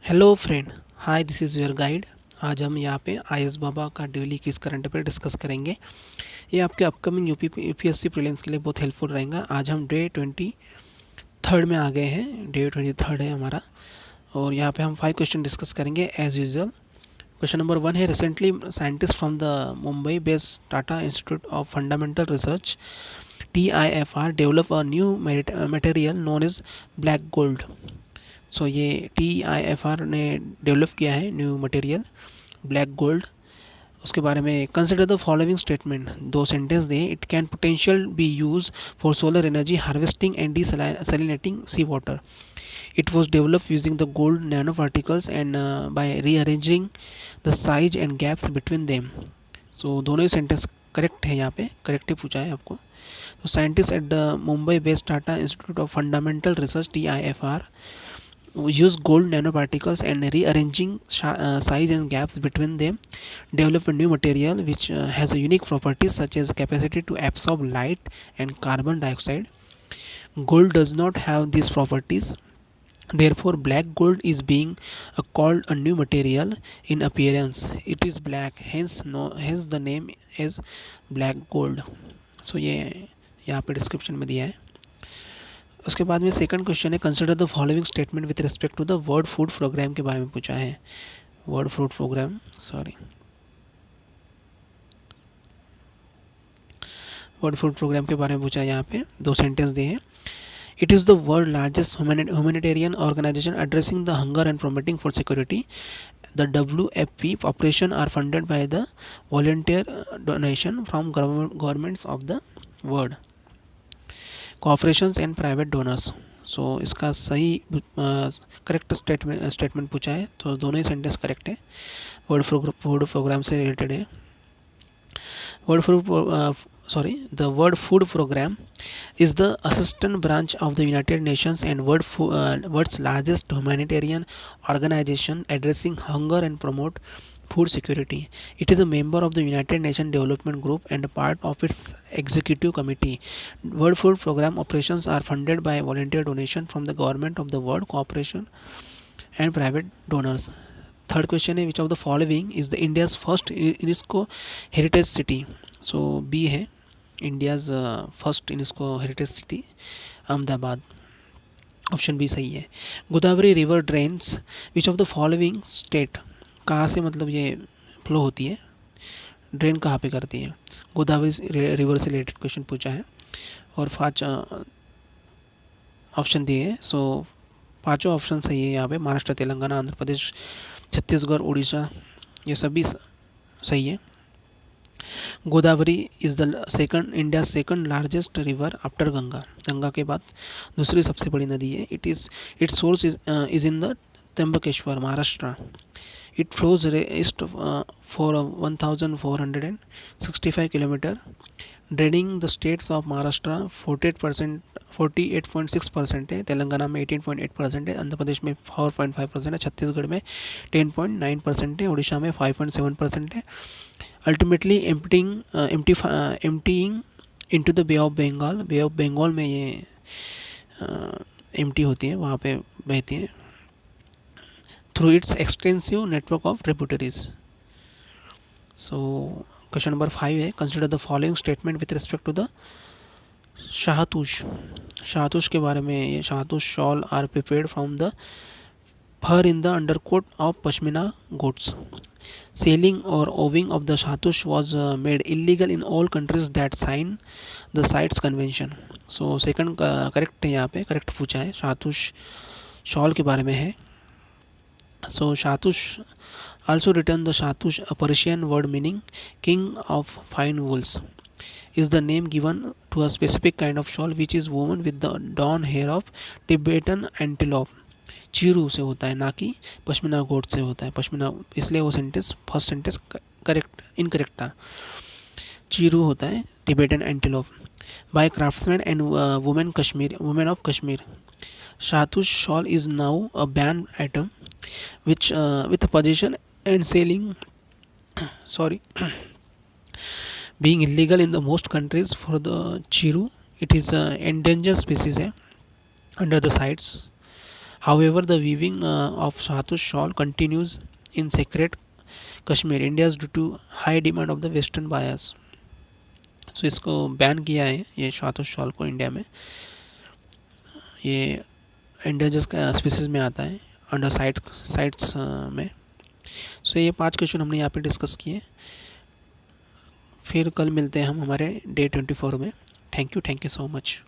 Hello friend, hi this is your guide. आज हम यहाँ पे आईएस बाबा का daily quiz current affair discuss करेंगे। ये आपके अपकमिंग यूपीएससी प्रीलिम्स के लिए बहुत हेल्पफुल रहेगा। आज हम डे 23 में आ गए हैं, डे 23 है हमारा। और यहाँ पे हम 5 क्वेश्चन डिस्कस करेंगे एज यूजुअल। क्वेश्चन नंबर 1 है, recently scientist from the Mumbai based Tata institute of fundamental research TIFR develop a new material known as black gold. So ये TIFR ने डेवलप किया है न्यू मटेरियल ब्लैक गोल्ड। उसके बारे में consider the following statement, दो sentence दें। It can potential be use for solar energy harvesting and desalinating sea water. It was developed using the gold nanoparticles and by rearranging the size and gaps between them. So दोनों ही sentence correct है, यहाँ पे correct ही पूछा है आपको। तो scientist at the Mumbai based Tata institute of fundamental research TIFR use gold nanoparticles and rearranging size and gaps between them develop a new material which has a unique properties such as capacity to absorb light and carbon dioxide. Gold does not have these properties, therefore black gold is being called a new material. In appearance it is black, hence the name is black gold. So ये यहाँ पे description में दिया है। उसके बाद में second question है, consider the following statement with respect to the world food programme के बारे में पूछा है। World food programme world food programme के बारे में पूछा है। यहाँ पे दो सेंटेंस दिए हैं। It is the world largest humanitarian organisation addressing the hunger and promoting food security. The WFP operation are funded by the volunteer donation from governments of the world, corporations and private donors. So इसका सही correct statement पूछा है, तो दोनों ही sentence correct है, world food programme से related है। World food the World Food Program is the assistant branch of the United Nations and world's largest humanitarian organization addressing hunger and promote food security. It is a member of the United Nations Development Group and a part of its executive committee. World Food Program operations are funded by volunteer donation from the government of the world, corporation and private donors. Third question है, which of the following is the India's first UNESCO heritage city. So B है, India's first UNESCO heritage city Ahmedabad. Option B सही है. Godavari river drains which of the following state. कहाँ से मतलब ये flow होती है, ड्रेन कहाँ पे करती है. गोदावरी रिवर से रिलेटेड क्वेश्चन पूछा है और 5 ऑप्शन दिए हैं. सो पाँचों ऑप्शन सही है यहाँ पे. महाराष्ट्र, तेलंगाना, आंध्र प्रदेश, छत्तीसगढ़, उड़ीसा, ये सभी सही है. Godavari is the second India second largest river after Ganga. Ganga के बाद दूसरी सबसे बड़ी नदी है. It's source is in the Trimbakeshwar, Maharashtra. It flows east for 1465 kilometre draining the states of Maharashtra 48.6% है, तेलंगाना में 18.8% है, आंध्र प्रदेश में 4.5% है, छत्तीसगढ़ में 10.9% है, उड़ीसा में 5.7% है. Ultimately emptying into the bay of Bengal. Bay of Bengal में ये एम्प्टी होती है, वहाँ पे बहती है through its extensive network of tributaries. So question number 5 है, consider the following statement with respect to the shahtoosh. Shahtoosh के बारे में, ये shahtoosh shawl are prepared from the fur in the undercoat of pashmina goats. Selling और owning of the shahtoosh was made illegal in all countries that sign the CITES convention. So second correct है, यहाँ पे correct पूछा है, शाहतूश शॉल के बारे में है. सो शाहतूश also written the Shahtush, a Persian word meaning king of fine wools, is the name given to a specific kind of shawl which is woven with the down hair of Tibetan antelope. Chiru से होता है, ना कि पश्मीना गोट से होता है. पश्मीना, इसलिए वो sentence first sentence correct incorrect था. चीरू होता है Tibetan antelope. By craftsman and women of Kashmir. Shahtoosh shawl is now a ban item which with possession and selling being illegal in the most countries. For the chiru, it is endangered species है under the sites. However, the weaving of Shahtush shawl continues in sacred Kashmir India's due to high demand of the western buyers. So इसको ban किया है ये shahtoosh shawl को India में। ये endangered species में आता है अंडर साइट्स में। सो ये 5 क्वेश्चन हमने यहाँ पे डिस्कस किए। फिर कल मिलते हैं हम हमारे डे 24 में। Thank you so much.